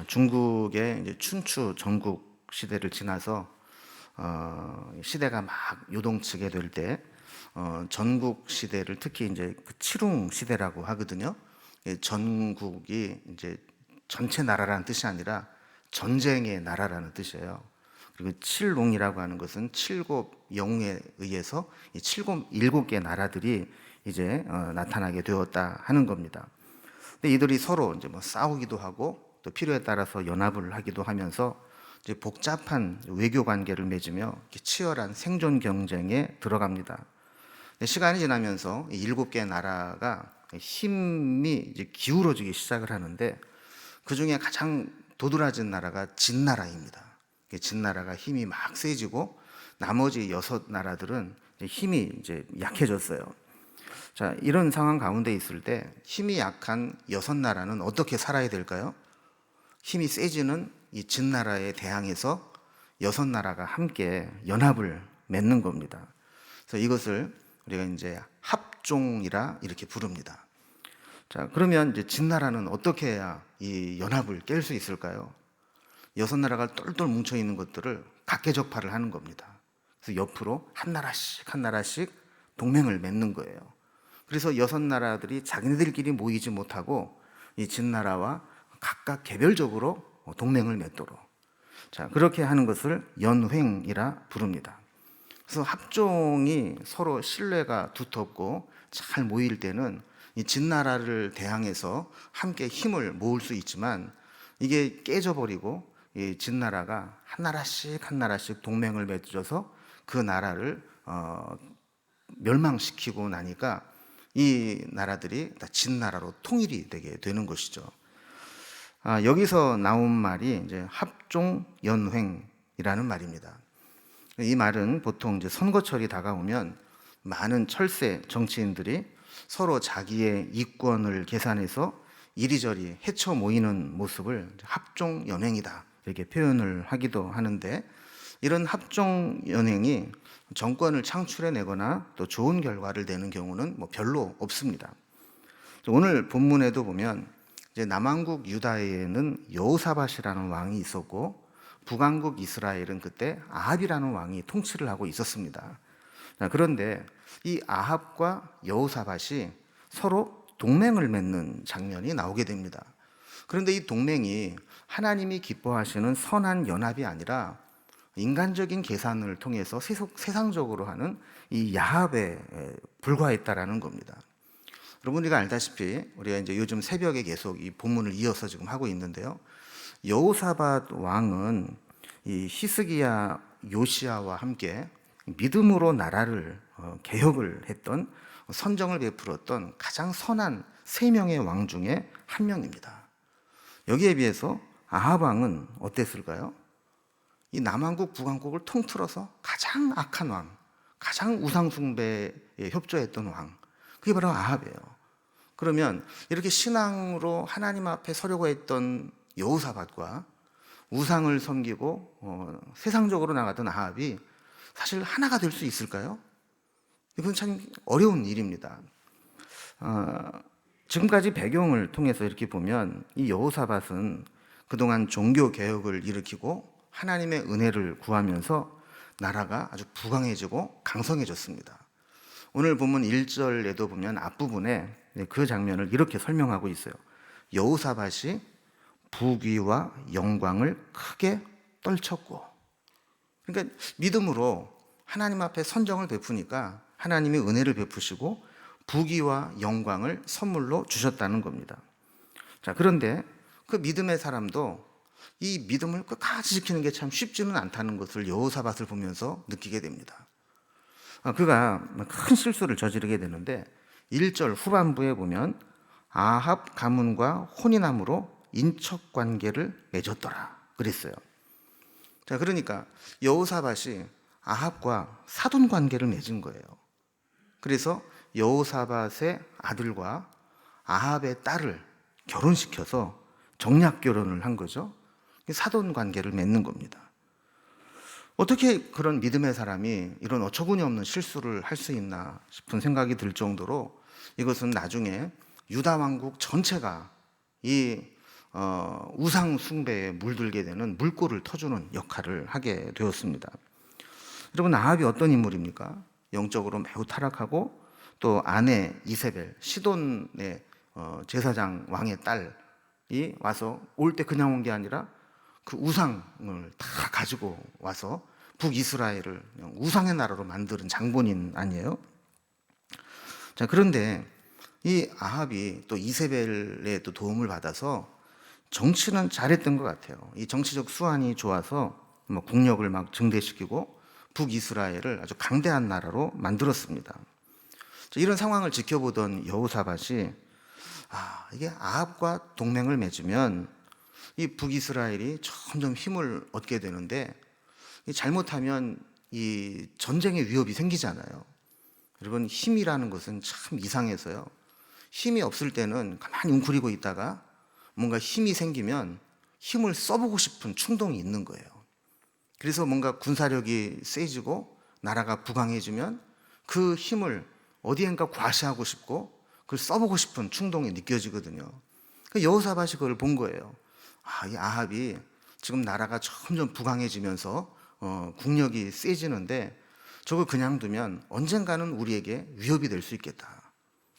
중국의 이제 춘추 전국 시대를 지나서 시대가 막 요동치게 될 때 전국 시대를 특히 이제 그 칠웅 시대라고 하거든요. 전국이 이제 전체 나라라는 뜻이 아니라 전쟁의 나라라는 뜻이에요. 그리고 칠웅이라고 하는 것은 칠곱 영웅에 의해서 이 일곱 개 나라들이 이제 나타나게 되었다 하는 겁니다. 근데 이들이 서로 이제 뭐 싸우기도 하고 또 필요에 따라서 연합을 하기도 하면서 이제 복잡한 외교 관계를 맺으며 치열한 생존 경쟁에 들어갑니다. 시간이 지나면서 이 일곱 개 나라가 힘이 이제 기울어지기 시작을 하는데 그 중에 가장 도드라진 나라가 진나라입니다. 진나라가 힘이 막 세지고 나머지 여섯 나라들은 힘이 이제 약해졌어요. 자, 이런 상황 가운데 있을 때 힘이 약한 여섯 나라는 어떻게 살아야 될까요? 힘이 세지는 이 진나라에 대항해서 여섯 나라가 함께 연합을 맺는 겁니다. 그래서 이것을 우리가 이제 합종이라 이렇게 부릅니다. 자, 그러면 이제 진나라는 어떻게 해야 이 연합을 깰 수 있을까요? 여섯 나라가 똘똘 뭉쳐 있는 것들을 각계적파를 하는 겁니다. 그래서 옆으로 한 나라씩 동맹을 맺는 거예요. 그래서 여섯 나라들이 자기네들끼리 모이지 못하고 이 진나라와 각각 개별적으로 동맹을 맺도록, 자, 그렇게 하는 것을 연횡이라 부릅니다. 그래서 합종이 서로 신뢰가 두텁고 잘 모일 때는 이 진나라를 대항해서 함께 힘을 모을 수 있지만 이게 깨져버리고 이 진나라가 한 나라씩 동맹을 맺어서 그 나라를 멸망시키고 나니까 이 나라들이 다 진나라로 통일이 되게 되는 것이죠. 여기서 나온 말이 이제 합종연횡이라는 말입니다. 이 말은 보통 이제 선거철이 다가오면 많은 철새 정치인들이 서로 자기의 이권을 계산해서 이리저리 헤쳐 모이는 모습을 합종연횡이다 이렇게 표현을 하기도 하는데, 이런 합종연횡이 정권을 창출해내거나 또 좋은 결과를 내는 경우는 뭐 별로 없습니다. 오늘 본문에도 보면 이제 남왕국 유다에는 여호사밧이라는 왕이 있었고 북왕국 이스라엘은 그때 아합이라는 왕이 통치를 하고 있었습니다. 그런데 이 아합과 여호사밧이 서로 동맹을 맺는 장면이 나오게 됩니다. 그런데 이 동맹이 하나님이 기뻐하시는 선한 연합이 아니라 인간적인 계산을 통해서 세상적으로 하는 이 야합에 불과했다라는 겁니다. 여러분, 우리가 알다시피 우리가 이제 요즘 새벽에 계속 이 본문을 이어서 지금 하고 있는데요. 여호사밧 왕은 이 히스기야 요시야와 함께 믿음으로 나라를 개혁을 했던, 선정을 베풀었던 가장 선한 세 명의 왕 중에 한 명입니다. 여기에 비해서 아합 왕은 어땠을까요? 이 남왕국 북왕국을 통틀어서 가장 악한 왕, 가장 우상숭배에 협조했던 왕, 그게 바로 아합이에요. 그러면 이렇게 신앙으로 하나님 앞에 서려고 했던 여호사밧과 우상을 섬기고 세상적으로 나갔던 아합이 사실 하나가 될 수 있을까요? 이건 참 어려운 일입니다. 지금까지 배경을 통해서 이렇게 보면 이 여호사밧은 그동안 종교 개혁을 일으키고 하나님의 은혜를 구하면서 나라가 아주 부강해지고 강성해졌습니다. 오늘 본문 1절에도 보면 앞부분에 그 장면을 이렇게 설명하고 있어요. 여호사밧이 부귀와 영광을 크게 떨쳤고, 그러니까 믿음으로 하나님 앞에 선정을 베푸니까 하나님이 은혜를 베푸시고 부귀와 영광을 선물로 주셨다는 겁니다. 자, 그런데 그 믿음의 사람도 이 믿음을 끝까지 지키는 게 참 쉽지는 않다는 것을 여호사밧을 보면서 느끼게 됩니다. 그가 큰 실수를 저지르게 되는데 1절 후반부에 보면 아합 가문과 혼인함으로 인척 관계를 맺었더라 그랬어요. 자, 그러니까 여호사밧이 아합과 사돈 관계를 맺은 거예요. 그래서 여호사밧의 아들과 아합의 딸을 결혼시켜서 정략 결혼을 한 거죠. 사돈 관계를 맺는 겁니다. 어떻게 그런 믿음의 사람이 이런 어처구니 없는 실수를 할 수 있나 싶은 생각이 들 정도로 이것은 나중에 유다 왕국 전체가 이 우상 숭배에 물들게 되는 물꼬를 터주는 역할을 하게 되었습니다. 여러분, 아합이 어떤 인물입니까? 영적으로 매우 타락하고 또 아내 이세벨, 시돈의 제사장 왕의 딸이 와서 올 때 그냥 온 게 아니라 그 우상을 다 가지고 와서 북이스라엘을 우상의 나라로 만드는 장본인 아니에요? 자, 그런데 이 아합이 또 이세벨의 또 도움을 받아서 정치는 잘했던 것 같아요. 이 정치적 수완이 좋아서 뭐 국력을 막 증대시키고 북이스라엘을 아주 강대한 나라로 만들었습니다. 자, 이런 상황을 지켜보던 여호사밧이 이게 아합과 동맹을 맺으면 이 북이스라엘이 점점 힘을 얻게 되는데 잘못하면 이 전쟁의 위협이 생기잖아요. 여러분, 힘이라는 것은 참 이상해서요. 힘이 없을 때는 가만히 웅크리고 있다가 뭔가 힘이 생기면 힘을 써보고 싶은 충동이 있는 거예요. 그래서 뭔가 군사력이 세지고 나라가 부강해지면 그 힘을 어디엔가 과시하고 싶고 그걸 써보고 싶은 충동이 느껴지거든요. 여호사밧이 그걸 본 거예요. 이 아합이 지금 나라가 점점 부강해지면서 국력이 세지는데 저걸 그냥 두면 언젠가는 우리에게 위협이 될 수 있겠다.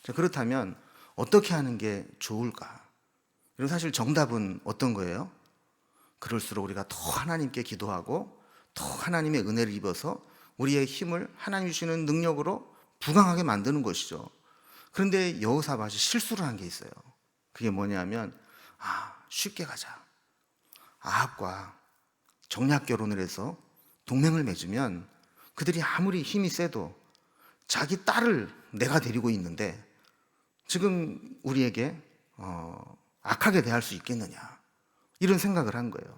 자, 그렇다면 어떻게 하는 게 좋을까? 이런 사실 정답은 어떤 거예요? 그럴수록 우리가 더 하나님께 기도하고 더 하나님의 은혜를 입어서 우리의 힘을 하나님 주시는 능력으로 부강하게 만드는 것이죠. 그런데 여호사밧이 실수를 한 게 있어요. 그게 뭐냐면 쉽게 가자. 아합과 정략 결혼을 해서 동맹을 맺으면 그들이 아무리 힘이 세도 자기 딸을 내가 데리고 있는데 지금 우리에게 악하게 대할 수 있겠느냐, 이런 생각을 한 거예요.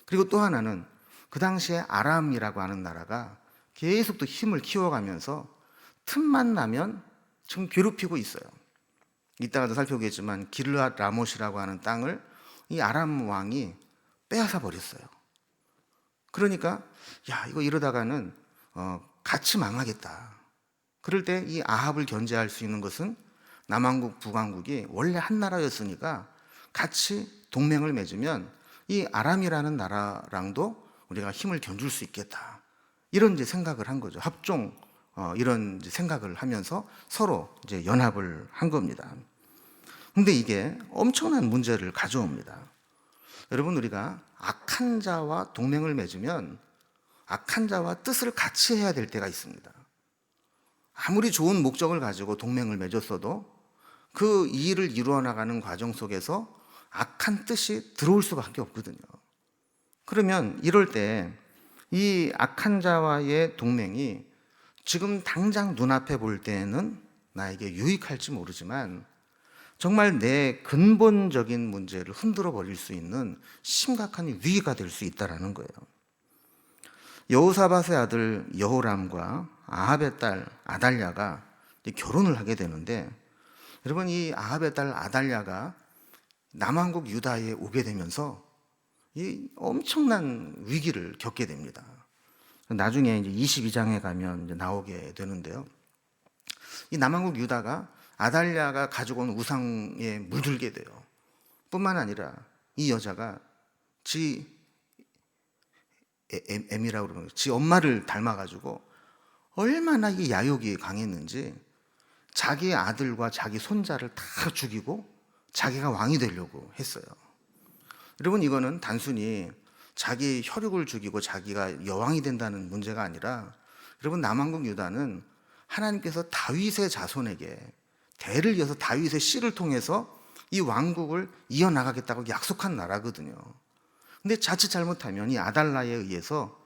그리고 또 하나는 그 당시에 아람이라고 하는 나라가 계속 또 힘을 키워가면서 틈만 나면 지금 괴롭히고 있어요. 이따가도 살펴보겠지만 길르앗 라못이라고 하는 땅을 이 아람 왕이 빼앗아 버렸어요. 그러니까 이거 이러다가는 같이 망하겠다. 그럴 때 이 아합을 견제할 수 있는 것은 남왕국 북왕국이 원래 한 나라였으니까 같이 동맹을 맺으면 이 아람이라는 나라랑도 우리가 힘을 견줄 수 있겠다. 이런 이제 생각을 한 거죠. 합종 이런 이제 생각을 하면서 서로 이제 연합을 한 겁니다. 근데 이게 엄청난 문제를 가져옵니다. 여러분, 우리가 악한 자와 동맹을 맺으면 악한 자와 뜻을 같이 해야 될 때가 있습니다. 아무리 좋은 목적을 가지고 동맹을 맺었어도 그 일을 이루어 나가는 과정 속에서 악한 뜻이 들어올 수밖에 없거든요. 그러면 이럴 때 이 악한 자와의 동맹이 지금 당장 눈앞에 볼 때는 나에게 유익할지 모르지만 정말 내 근본적인 문제를 흔들어 버릴 수 있는 심각한 위기가 될 수 있다는 거예요. 여호사밧의 아들 여호람과 아합의 딸 아달랴가 결혼을 하게 되는데, 여러분, 이 아합의 딸 아달랴가 남왕국 유다에 오게 되면서 이 엄청난 위기를 겪게 됩니다. 나중에 이제 22장에 가면 이제 나오게 되는데요. 이 남왕국 유다가 아달랴가 가지고 온 우상에 물들게 돼요. 뿐만 아니라 이 여자가 애미라고 그러면 지 엄마를 닮아가지고 얼마나 이 야욕이 강했는지 자기 아들과 자기 손자를 다 죽이고 자기가 왕이 되려고 했어요. 여러분, 이거는 단순히 자기 혈육을 죽이고 자기가 여왕이 된다는 문제가 아니라, 여러분, 남왕국 유다는 하나님께서 다윗의 자손에게 대를 이어서 다윗의 씨를 통해서 이 왕국을 이어나가겠다고 약속한 나라거든요. 근데 자칫 잘못하면 이 아달라에 의해서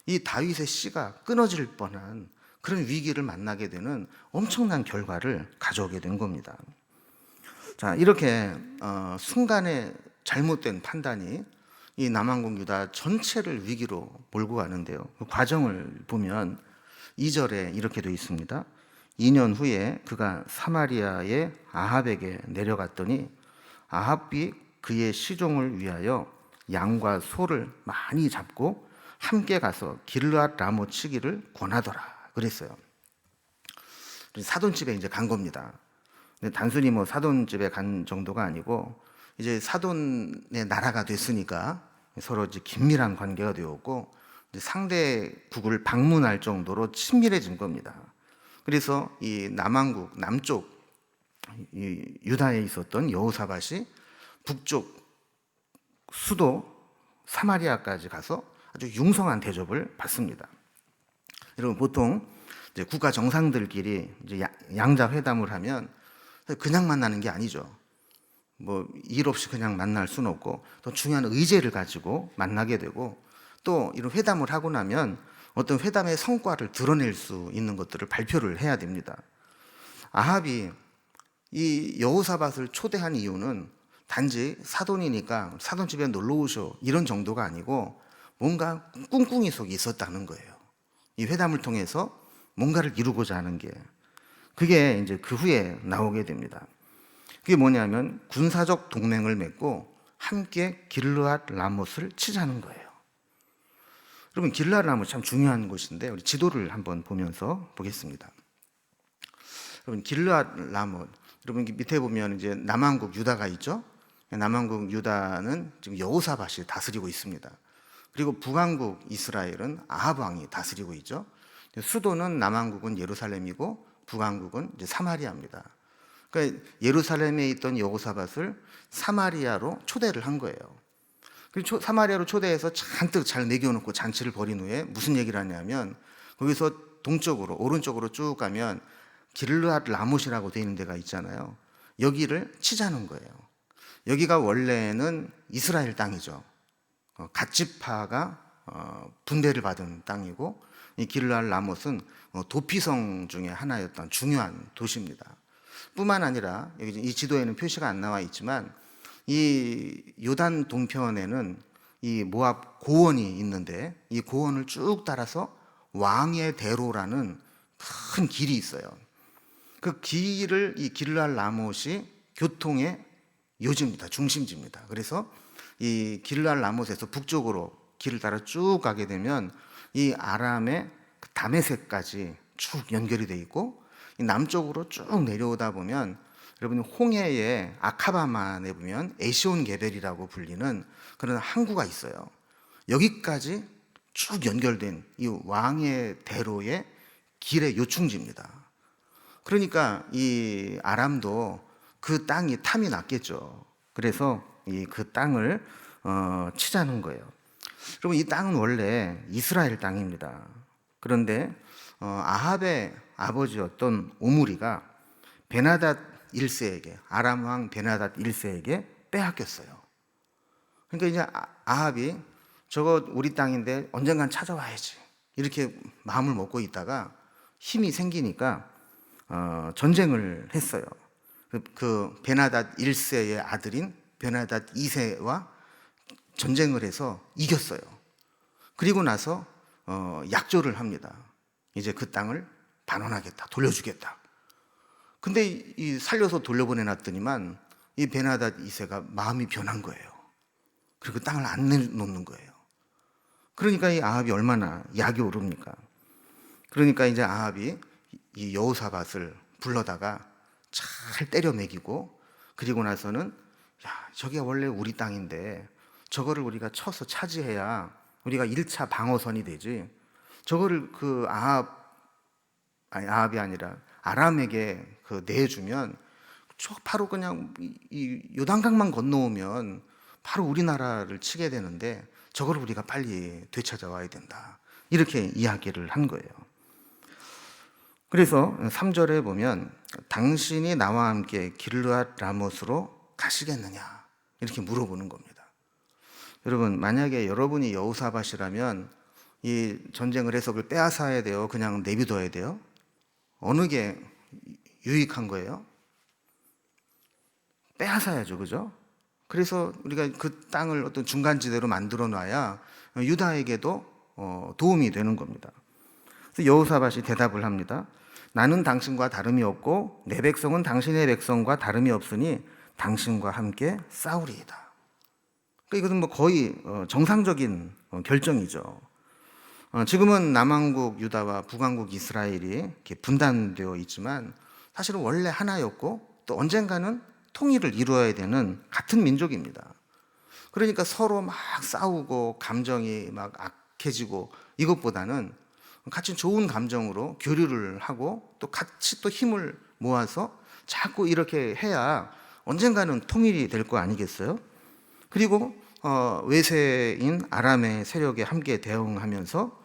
이 다윗의 씨가 끊어질 뻔한 그런 위기를 만나게 되는 엄청난 결과를 가져오게 된 겁니다. 자, 이렇게 순간의 잘못된 판단이 이 남왕국 유다 전체를 위기로 몰고 가는데요. 그 과정을 보면 2절에 이렇게 되어 있습니다. 2년 후에 그가 사마리아의 아합에게 내려갔더니 아합이 그의 시종을 위하여 양과 소를 많이 잡고 함께 가서 길르앗 라못 치기를 권하더라 그랬어요. 사돈집에 이제 간 겁니다. 근데 단순히 뭐 사돈집에 간 정도가 아니고 이제 사돈의 나라가 됐으니까 서로 이제 긴밀한 관계가 되었고 이제 상대국을 방문할 정도로 친밀해진 겁니다. 그래서 이 남왕국 남쪽 이 유다에 있었던 여호사밧이 북쪽 수도 사마리아까지 가서 아주 융성한 대접을 받습니다. 여러분 보통 이제 국가 정상들끼리 이제 양자 회담을 하면 그냥 만나는 게 아니죠. 뭐 일 없이 그냥 만날 수는 없고 또 중요한 의제를 가지고 만나게 되고 또 이런 회담을 하고 나면 어떤 회담의 성과를 드러낼 수 있는 것들을 발표를 해야 됩니다. 아합이 이 여호사밧을 초대한 이유는 단지 사돈이니까 사돈 집에 놀러 오셔 이런 정도가 아니고 뭔가 꿍꿍이 속에 있었다는 거예요. 이 회담을 통해서 뭔가를 이루고자 하는 게 그게 이제 그 후에 나오게 됩니다. 그게 뭐냐면 군사적 동맹을 맺고 함께 길르앗 라못을 치자는 거예요. 여러분 길르앗 라못 참 중요한 곳인데 우리 지도를 한번 보면서 보겠습니다. 여러분 길르앗 라못 여러분 밑에 보면 이제 남왕국 유다가 있죠. 남왕국 유다는 지금 여호사밧이 다스리고 있습니다. 그리고 북왕국 이스라엘은 아합 왕이 다스리고 있죠. 수도는 남왕국은 예루살렘이고 북왕국은 이제 사마리아입니다. 그러니까 예루살렘에 있던 여호사밧을 사마리아로 초대를 한 거예요. 그리고 사마리아로 초대해서 잔뜩 잘 먹여놓고 잔치를 벌인 후에 무슨 얘기를 하냐면 거기서 동쪽으로 오른쪽으로 쭉 가면 길르앗 라못이라고 되어 있는 데가 있잖아요. 여기를 치자는 거예요. 여기가 원래는 이스라엘 땅이죠. 갓지파가 분배를 받은 땅이고 이 길르앗 라못은 도피성 중에 하나였던 중요한 도시입니다. 뿐만 아니라 여기 이 지도에는 표시가 안 나와 있지만 이 요단 동편에는 이 모압 고원이 있는데 이 고원을 쭉 따라서 왕의 대로라는 큰 길이 있어요. 그 길을 이 길르앗 라못이 교통의 요지입니다. 중심지입니다. 그래서 이 길르앗 라못에서 북쪽으로 길을 따라 쭉 가게 되면 이 아람의 다메섹까지 쭉 연결이 돼 있고 남쪽으로 쭉 내려오다 보면 여러분이 홍해의 아카바만에 보면 에시온 게벨이라고 불리는 그런 항구가 있어요. 여기까지 쭉 연결된 이 왕의 대로의 길의 요충지입니다. 그러니까 이 아람도 그 땅이 탐이 났겠죠. 그래서 그 땅을 치자는 거예요. 여러분 이 땅은 원래 이스라엘 땅입니다. 그런데 아합의 아버지였던 오므리가 베나닷 1세에게 아람 왕 베나닷 1세에게 빼앗겼어요. 그러니까 이제 아합이 저거 우리 땅인데 언젠간 찾아와야지 이렇게 마음을 먹고 있다가 힘이 생기니까 전쟁을 했어요. 그 베나닷 1세의 아들인 베나닷 2세와 전쟁을 해서 이겼어요. 그리고 나서 약조를 합니다. 이제 그 땅을 반환하겠다, 돌려주겠다. 근데 이 살려서 돌려보내놨더니만 이 베나닷 2세가 마음이 변한 거예요. 그리고 그 땅을 안 내놓는 거예요. 그러니까 이 아합이 얼마나 약이 오릅니까? 그러니까 이제 아합이 이 여호사밧을 불러다가 잘 때려 먹이고 그리고 나서는 야, 저게 원래 우리 땅인데 저거를 우리가 쳐서 차지해야 우리가 1차 방어선이 되지. 저거를 그 아합이 아니라 아람에게 그 내주면 바로 그냥 이 요단강만 건너오면 바로 우리나라를 치게 되는데 저거를 우리가 빨리 되찾아와야 된다. 이렇게 이야기를 한 거예요. 그래서 3절에 보면 당신이 나와 함께 길르앗 라못으로 가시겠느냐 이렇게 물어보는 겁니다. 여러분 만약에 여러분이 여호사밧이라면 이 전쟁을 해서 그걸 빼앗아야 돼요? 그냥 내비둬야 돼요? 어느 게 유익한 거예요? 빼앗아야죠, 그죠? 그래서 우리가 그 땅을 어떤 중간지대로 만들어 놔야 유다에게도 도움이 되는 겁니다. 그래서 여호사밧이 대답을 합니다. 나는 당신과 다름이 없고 내 백성은 당신의 백성과 다름이 없으니 당신과 함께 싸우리이다. 그러니까 이것은 뭐 거의 정상적인 결정이죠. 지금은 남왕국 유다와 북왕국 이스라엘이 이렇게 분단되어 있지만 사실은 원래 하나였고 또 언젠가는 통일을 이루어야 되는 같은 민족입니다. 그러니까 서로 막 싸우고 감정이 막 악해지고 이것보다는 같이 좋은 감정으로 교류를 하고 또 같이 또 힘을 모아서 자꾸 이렇게 해야 언젠가는 통일이 될 거 아니겠어요? 그리고 외세인 아람의 세력에 함께 대응하면서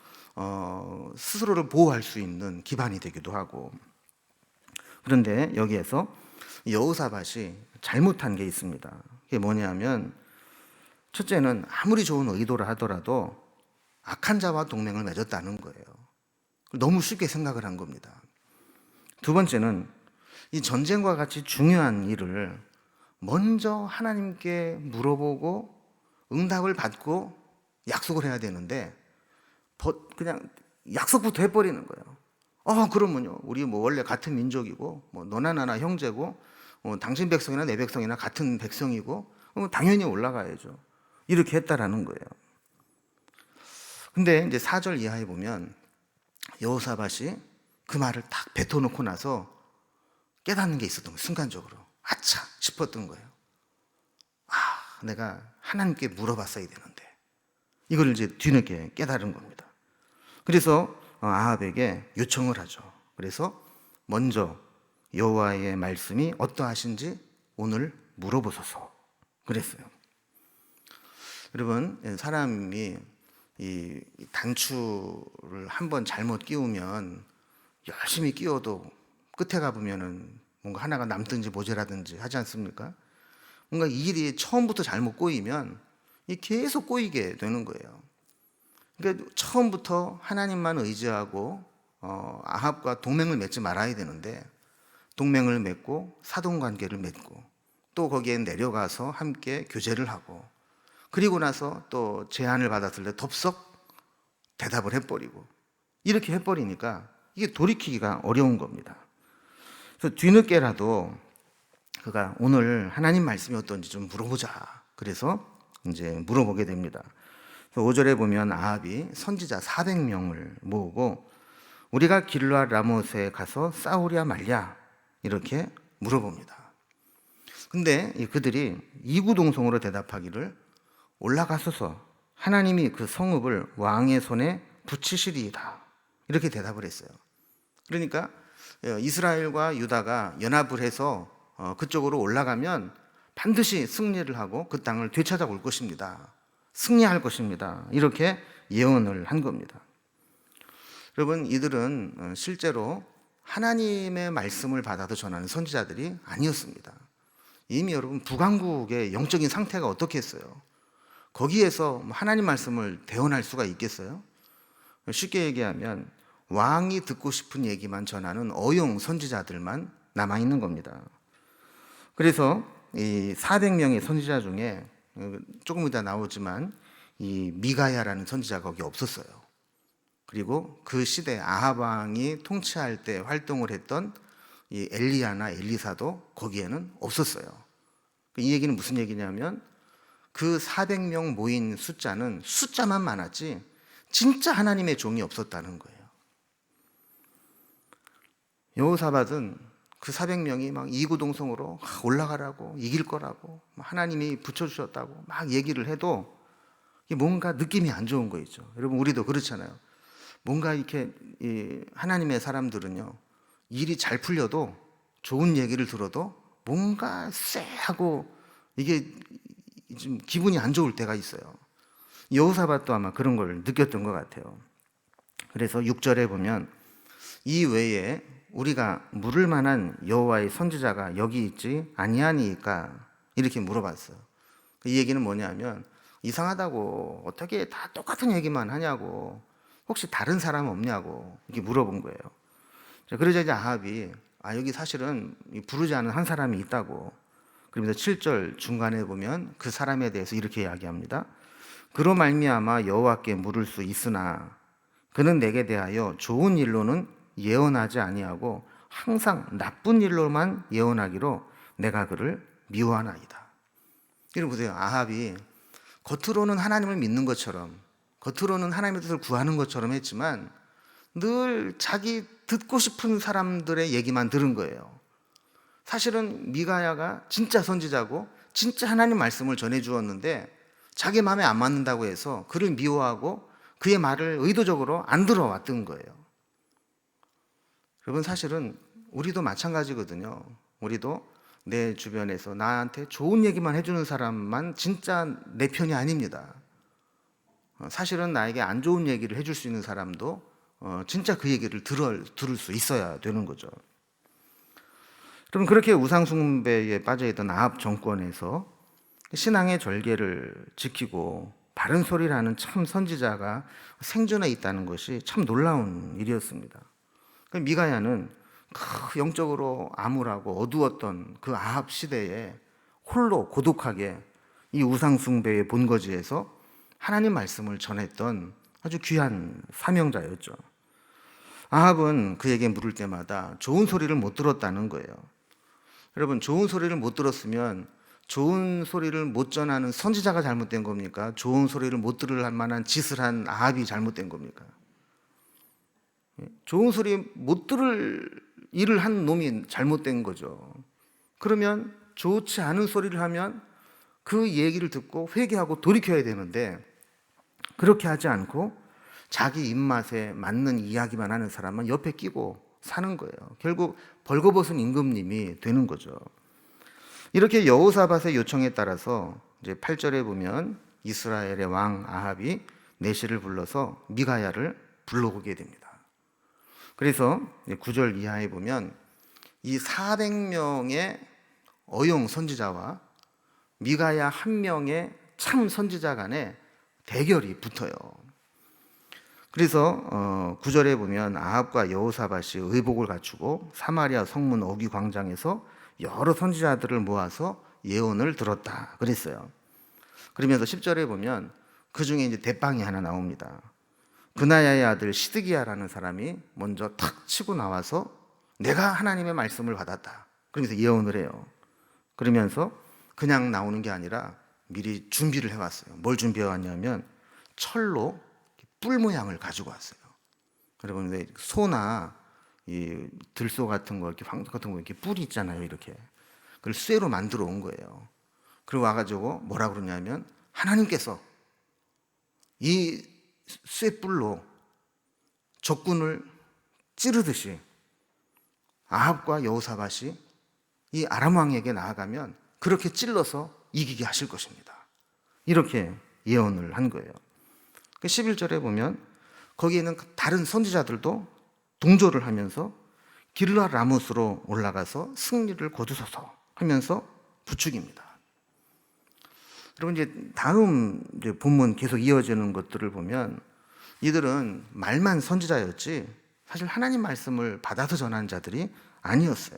스스로를 보호할 수 있는 기반이 되기도 하고. 그런데 여기에서 여호사밧이 잘못한 게 있습니다. 그게 뭐냐면, 첫째는 아무리 좋은 의도를 하더라도 악한 자와 동맹을 맺었다는 거예요. 너무 쉽게 생각을 한 겁니다. 두 번째는 이 전쟁과 같이 중요한 일을 먼저 하나님께 물어보고 응답을 받고 약속을 해야 되는데 그냥 약속부터 해버리는 거예요. 그러면요, 우리 뭐 원래 같은 민족이고 뭐 너나 나나 형제고 당신 백성이나 내 백성이나 같은 백성이고 당연히 올라가야죠. 이렇게 했다라는 거예요. 근데 이제 4절 이하에 보면 여호사밧이 그 말을 딱 뱉어놓고 나서 깨닫는 게 있었던 거예요. 순간적으로 아차 싶었던 거예요. 내가 하나님께 물어봤어야 되는데. 이걸 이제 뒤늦게 깨달은 겁니다. 그래서 아합에게 요청을 하죠. 그래서 먼저 여호와의 말씀이 어떠하신지 오늘 물어보소서 그랬어요. 여러분, 사람이 이 단추를 한번 잘못 끼우면 열심히 끼워도 끝에 가보면은 뭔가 하나가 남든지 모자라든지 하지 않습니까? 뭔가 이 일이 처음부터 잘못 꼬이면 계속 꼬이게 되는 거예요. 그러니까 처음부터 하나님만 의지하고 아합과 동맹을 맺지 말아야 되는데 동맹을 맺고 사돈관계를 맺고 또 거기에 내려가서 함께 교제를 하고 그리고 나서 또 제안을 받았을 때 덥석 대답을 해버리고 이렇게 해버리니까 이게 돌이키기가 어려운 겁니다. 그래서 뒤늦게라도 그가 오늘 하나님 말씀이 어떤지 좀 물어보자. 그래서 이제 물어보게 됩니다. 5절에 보면 아합이 선지자 400명을 모으고 우리가 길르앗 라못에 가서 싸우랴 말랴 이렇게 물어봅니다. 근데 그들이 이구동성으로 대답하기를 올라가소서 하나님이 그 성읍을 왕의 손에 붙이시리이다 이렇게 대답을 했어요. 그러니까 이스라엘과 유다가 연합을 해서 그쪽으로 올라가면 반드시 승리를 하고 그 땅을 되찾아올 것입니다. 승리할 것입니다. 이렇게 예언을 한 겁니다. 여러분, 이들은 실제로 하나님의 말씀을 받아서 전하는 선지자들이 아니었습니다. 이미 여러분 북왕국의 영적인 상태가 어떻게 했어요? 거기에서 하나님 말씀을 대언할 수가 있겠어요? 쉽게 얘기하면 왕이 듣고 싶은 얘기만 전하는 어용 선지자들만 남아있는 겁니다. 그래서 이 400명의 선지자 중에 조금 이따 나오지만 이 미가야라는 선지자가 거기 없었어요. 그리고 그 시대 아합 왕이 통치할 때 활동을 했던 이 엘리야나 엘리사도 거기에는 없었어요. 이 얘기는 무슨 얘기냐면 그 400명 모인 숫자는 숫자만 많았지 진짜 하나님의 종이 없었다는 거예요. 여호사밧은 그 400명이 막 이구동성으로 올라가라고 이길 거라고 하나님이 붙여주셨다고 막 얘기를 해도 뭔가 느낌이 안 좋은 거 있죠. 여러분, 우리도 그렇잖아요. 뭔가 이렇게 하나님의 사람들은요, 일이 잘 풀려도 좋은 얘기를 들어도 뭔가 쎄하고 이게 좀 기분이 안 좋을 때가 있어요. 여호사밧도 아마 그런 걸 느꼈던 것 같아요. 그래서 6절에 보면 이 외에 우리가 물을 만한 여호와의 선지자가 여기 있지 아니하니까 이렇게 물어봤어요. 이 얘기는 뭐냐면 이상하다고 어떻게 다 똑같은 얘기만 하냐고 혹시 다른 사람 없냐고 이렇게 물어본 거예요. 그러자 이제 아합이 여기 사실은 부르지 않은 한 사람이 있다고. 그러면서 7절 중간에 보면 그 사람에 대해서 이렇게 이야기합니다. 그로 말미암아 여호와께 물을 수 있으나 그는 내게 대하여 좋은 일로는 예언하지 아니하고 항상 나쁜 일로만 예언하기로 내가 그를 미워하나이다. 이러고 보세요. 아합이 겉으로는 하나님을 믿는 것처럼 겉으로는 하나님의 뜻을 구하는 것처럼 했지만 늘 자기 듣고 싶은 사람들의 얘기만 들은 거예요. 사실은 미가야가 진짜 선지자고 진짜 하나님 말씀을 전해 주었는데 자기 마음에 안 맞는다고 해서 그를 미워하고 그의 말을 의도적으로 안 들어왔던 거예요. 여러분, 사실은 우리도 마찬가지거든요. 우리도 내 주변에서 나한테 좋은 얘기만 해주는 사람만 진짜 내 편이 아닙니다. 사실은 나에게 안 좋은 얘기를 해줄 수 있는 사람도 진짜 그 얘기를 들을 수 있어야 되는 거죠. 그럼 그렇게 우상숭배에 빠져있던 아합 정권에서 신앙의 절개를 지키고 바른 소리를 하는 참 선지자가 생존해 있다는 것이 참 놀라운 일이었습니다. 미가야는 그 영적으로 암울하고 어두웠던 그 아합 시대에 홀로 고독하게 이 우상숭배의 본거지에서 하나님 말씀을 전했던 아주 귀한 사명자였죠. 아합은 그에게 물을 때마다 좋은 소리를 못 들었다는 거예요. 여러분, 좋은 소리를 못 들었으면 좋은 소리를 못 전하는 선지자가 잘못된 겁니까? 좋은 소리를 못 들을 만한 짓을 한 아합이 잘못된 겁니까? 좋은 소리 못 들을 일을 한 놈이 잘못된 거죠. 그러면 좋지 않은 소리를 하면 그 얘기를 듣고 회개하고 돌이켜야 되는데 그렇게 하지 않고 자기 입맛에 맞는 이야기만 하는 사람은 옆에 끼고 사는 거예요. 결국 벌거벗은 임금님이 되는 거죠. 이렇게 여호사밧의 요청에 따라서 이제 8절에 보면 이스라엘의 왕 아합이 내시를 불러서 미가야를 불러오게 됩니다. 그래서 9절 이하에 보면 이 400명의 어용 선지자와 미가야 한 명의 참 선지자 간에 대결이 붙어요. 그래서 9절에 보면 아합과 여호사밧이 의복을 갖추고 사마리아 성문 어귀 광장에서 여러 선지자들을 모아서 예언을 들었다 그랬어요. 그러면서 10절에 보면 그 중에 이제 대빵이 하나 나옵니다. 그나야의 아들 시드기야라는 사람이 먼저 탁 치고 나와서 내가 하나님의 말씀을 받았다 그러면서 예언을 해요. 그러면서 그냥 나오는 게 아니라 미리 준비를 해왔어요. 뭘 준비해 왔냐면 철로 뿔 모양을 가지고 왔어요. 여러분, 왜 소나 이 들소 같은 거, 이렇게 황소 같은 거 이렇게 뿔이 있잖아요. 이렇게 그걸 쇠로 만들어 온 거예요. 그리고 와가지고 뭐라 그러냐면 하나님께서 이 쇠뿔로 적군을 찌르듯이 아합과 여호사밧이 이 아람 왕에게 나아가면 그렇게 찔러서 이기게 하실 것입니다. 이렇게 예언을 한 거예요. 11절에 보면 거기에는 다른 선지자들도 동조를 하면서 길라 라못으로 올라가서 승리를 거두소서 하면서 부축입니다. 여러분, 이제 다음 이제 본문 계속 이어지는 것들을 보면 이들은 말만 선지자였지 사실 하나님 말씀을 받아서 전하는 자들이 아니었어요.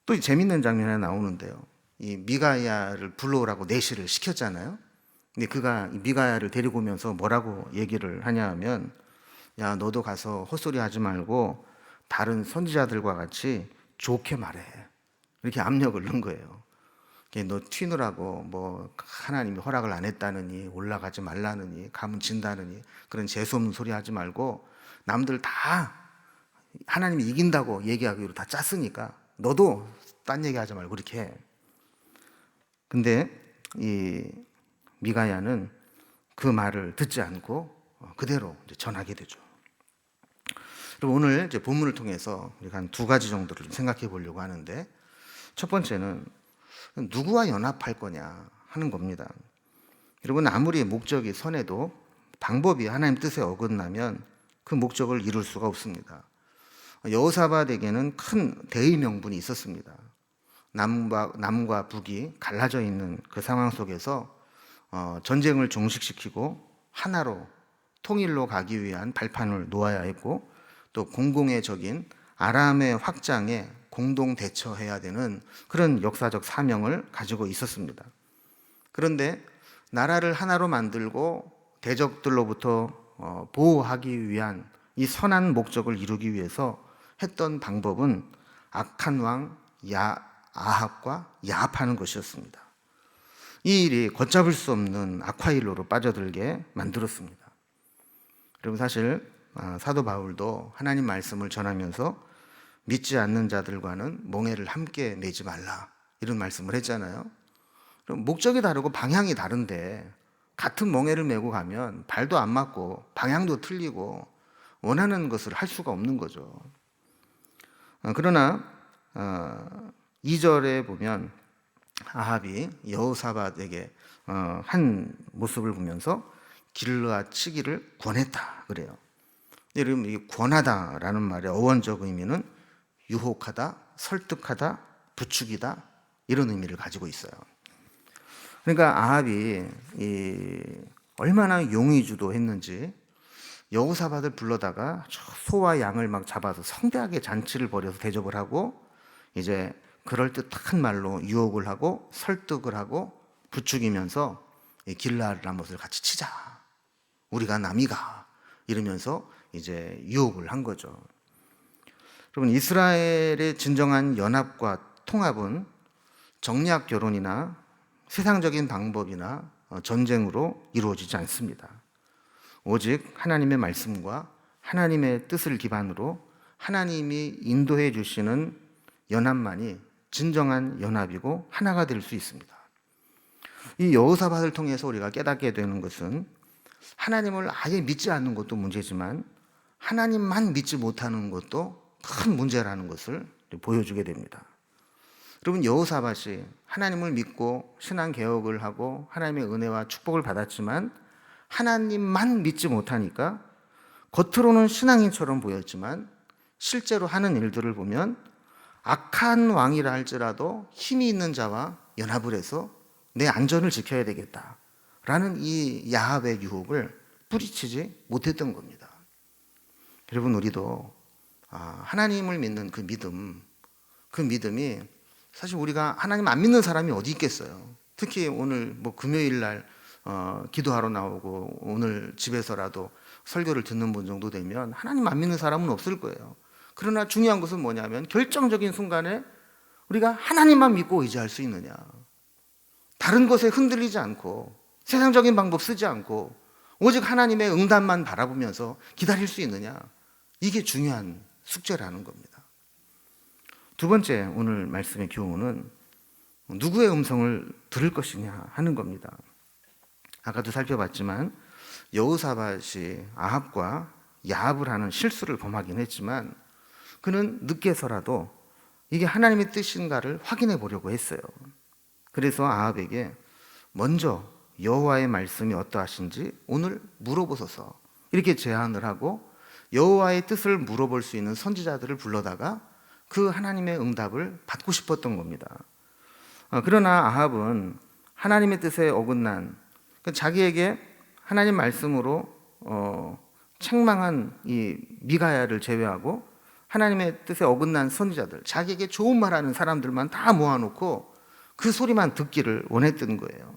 또 재밌는 장면이 하나 나오는데요. 이 미가야를 불러오라고 내시를 시켰잖아요. 근데 그가 미가야를 데리고 오면서 뭐라고 얘기를 하냐 하면 야, 너도 가서 헛소리 하지 말고 다른 선지자들과 같이 좋게 말해. 이렇게 압력을 넣은 거예요. 너 튀느라고 뭐 하나님이 허락을 안 했다느니 올라가지 말라느니 가면 진다느니 그런 재수없는 소리 하지 말고 남들 다 하나님이 이긴다고 얘기하기로 다 짰으니까 너도 딴 얘기하지 말고 그렇게 해. 근데 이 미가야는 그 말을 듣지 않고 그대로 전하게 되죠. 그리고 오늘 이제 본문을 통해서 우리가 한 두 가지 정도를 좀 생각해 보려고 하는데 첫 번째는 누구와 연합할 거냐 하는 겁니다. 여러분, 아무리 목적이 선해도 방법이 하나님 뜻에 어긋나면 그 목적을 이룰 수가 없습니다. 여호사밧에게는 큰 대의 명분이 있었습니다. 남과 북이 갈라져 있는 그 상황 속에서 전쟁을 종식시키고 하나로 통일로 가기 위한 발판을 놓아야 했고 또 공공의 적인 아람의 확장에 공동 대처해야 되는 그런 역사적 사명을 가지고 있었습니다. 그런데 나라를 하나로 만들고 대적들로부터 보호하기 위한 이 선한 목적을 이루기 위해서 했던 방법은 악한 왕 아합과 야합하는 것이었습니다. 이 일이 걷잡을 수 없는 악화일로로 빠져들게 만들었습니다. 여러분, 사실 사도 바울도 하나님 말씀을 전하면서 믿지 않는 자들과는 멍에를 함께 매지 말라, 이런 말씀을 했잖아요. 그럼 목적이 다르고 방향이 다른데 같은 멍에를 메고 가면 발도 안 맞고 방향도 틀리고 원하는 것을 할 수가 없는 거죠. 그러나 2절에 보면 아합이 여호사밧에게 한 모습을 보면서 길르앗 치기를 권했다 그래요. 여러분, 이 권하다라는 말의 어원적 의미는 유혹하다, 설득하다, 부추기다, 이런 의미를 가지고 있어요. 그러니까 아합이 얼마나 용의주도했는지 여호사밧을 불러다가 소와 양을 막 잡아서 성대하게 잔치를 벌여서 대접을 하고 이제 그럴듯한 말로 유혹을 하고 설득을 하고 부추기면서 길르앗 라못을 같이 치자, 우리가 남이가, 이러면서 이제 유혹을 한 거죠. 여러분, 이스라엘의 진정한 연합과 통합은 정략 결혼이나 세상적인 방법이나 전쟁으로 이루어지지 않습니다. 오직 하나님의 말씀과 하나님의 뜻을 기반으로 하나님이 인도해 주시는 연합만이 진정한 연합이고 하나가 될 수 있습니다. 이 여호사밧을 통해서 우리가 깨닫게 되는 것은 하나님을 아예 믿지 않는 것도 문제지만 하나님만 믿지 못하는 것도 큰 문제라는 것을 보여주게 됩니다. 여러분, 여호사밧이 하나님을 믿고 신앙 개혁을 하고 하나님의 은혜와 축복을 받았지만 하나님만 믿지 못하니까 겉으로는 신앙인처럼 보였지만 실제로 하는 일들을 보면 악한 왕이라 할지라도 힘이 있는 자와 연합을 해서 내 안전을 지켜야 되겠다라는 이 야합의 유혹을 뿌리치지 못했던 겁니다. 여러분, 우리도 하나님을 믿는 그 믿음이 사실 우리가 하나님 안 믿는 사람이 어디 있겠어요. 특히 오늘 금요일 날 기도하러 나오고 오늘 집에서라도 설교를 듣는 분 정도 되면 하나님 안 믿는 사람은 없을 거예요. 그러나 중요한 것은 뭐냐면 결정적인 순간에 우리가 하나님만 믿고 의지할 수 있느냐, 다른 것에 흔들리지 않고 세상적인 방법 쓰지 않고 오직 하나님의 응답만 바라보면서 기다릴 수 있느냐, 이게 중요한 숙제라는 겁니다. 두 번째, 오늘 말씀의 교훈은 누구의 음성을 들을 것이냐 하는 겁니다. 아까도 살펴봤지만 여호사밧이 아합과 야합을 하는 실수를 범하긴 했지만 그는 늦게서라도 이게 하나님의 뜻인가를 확인해 보려고 했어요. 그래서 아합에게 먼저 여호와의 말씀이 어떠하신지 오늘 물어보소서, 이렇게 제안을 하고 여호와의 뜻을 물어볼 수 있는 선지자들을 불러다가 그 하나님의 응답을 받고 싶었던 겁니다. 그러나 아합은 하나님의 뜻에 어긋난, 자기에게 하나님 말씀으로 책망한 이 미가야를 제외하고 하나님의 뜻에 어긋난 선지자들, 자기에게 좋은 말하는 사람들만 다 모아놓고 그 소리만 듣기를 원했던 거예요.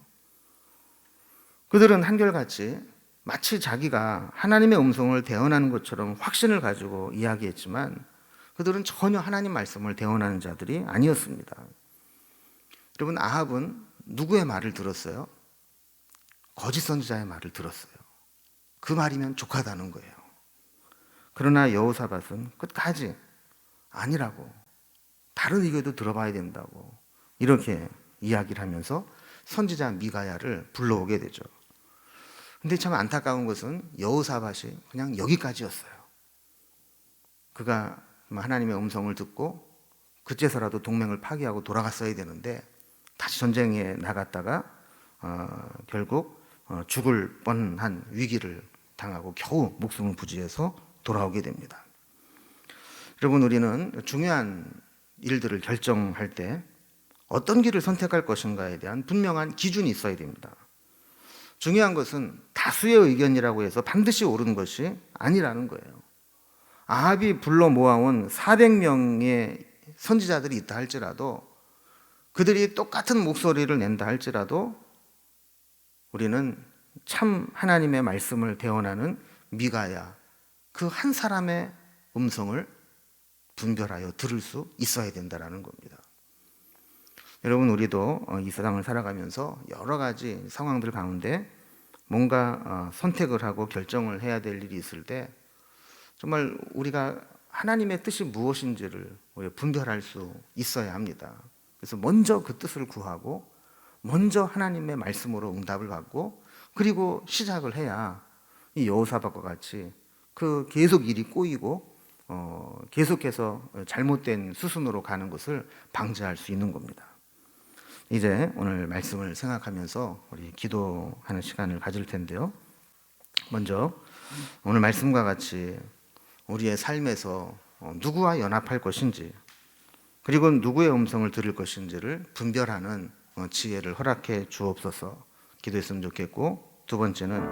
그들은 한결같이 마치 자기가 하나님의 음성을 대언하는 것처럼 확신을 가지고 이야기했지만 그들은 전혀 하나님 말씀을 대언하는 자들이 아니었습니다. 여러분, 아합은 누구의 말을 들었어요? 거짓 선지자의 말을 들었어요. 그 말이면 족하다는 거예요. 그러나 여호사밧은 끝까지 아니라고, 다른 의견도 들어봐야 된다고 이렇게 이야기를 하면서 선지자 미가야를 불러오게 되죠. 근데 참 안타까운 것은 여호사밧이 그냥 여기까지였어요. 그가 하나님의 음성을 듣고 그제서라도 동맹을 파기하고 돌아갔어야 되는데 다시 전쟁에 나갔다가 결국 죽을 뻔한 위기를 당하고 겨우 목숨을 부지해서 돌아오게 됩니다. 여러분, 우리는 중요한 일들을 결정할 때 어떤 길을 선택할 것인가에 대한 분명한 기준이 있어야 됩니다. 중요한 것은 다수의 의견이라고 해서 반드시 옳은 것이 아니라는 거예요. 아합이 불러 모아온 400명의 선지자들이 있다 할지라도, 그들이 똑같은 목소리를 낸다 할지라도 우리는 참 하나님의 말씀을 대언하는 미가야, 그 한 사람의 음성을 분별하여 들을 수 있어야 된다는 겁니다. 여러분, 우리도 이 세상을 살아가면서 여러 가지 상황들 가운데 뭔가 선택을 하고 결정을 해야 될 일이 있을 때 정말 우리가 하나님의 뜻이 무엇인지를 분별할 수 있어야 합니다. 그래서 먼저 그 뜻을 구하고 먼저 하나님의 말씀으로 응답을 받고 그리고 시작을 해야 이 여호사밧과 같이 그 계속 일이 꼬이고 계속해서 잘못된 수순으로 가는 것을 방지할 수 있는 겁니다. 이제 오늘 말씀을 생각하면서 우리 기도하는 시간을 가질 텐데요. 먼저 오늘 말씀과 같이 우리의 삶에서 누구와 연합할 것인지 그리고 누구의 음성을 들을 것인지를 분별하는 지혜를 허락해 주옵소서 기도했으면 좋겠고, 두 번째는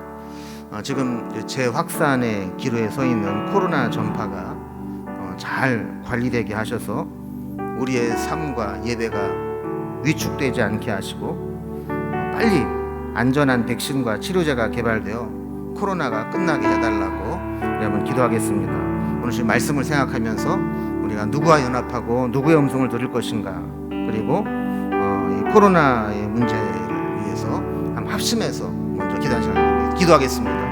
지금 재확산의 기로에 서 있는 코로나 전파가 잘 관리되게 하셔서 우리의 삶과 예배가 위축되지 않게 하시고 빨리 안전한 백신과 치료제가 개발되어 코로나가 끝나게 해달라고 한번 기도하겠습니다. 오늘 지금 말씀을 생각하면서 우리가 누구와 연합하고 누구의 음성을 들을 것인가, 그리고 이 코로나의 문제를 위해서 한번 합심해서 먼저 기도하겠습니다.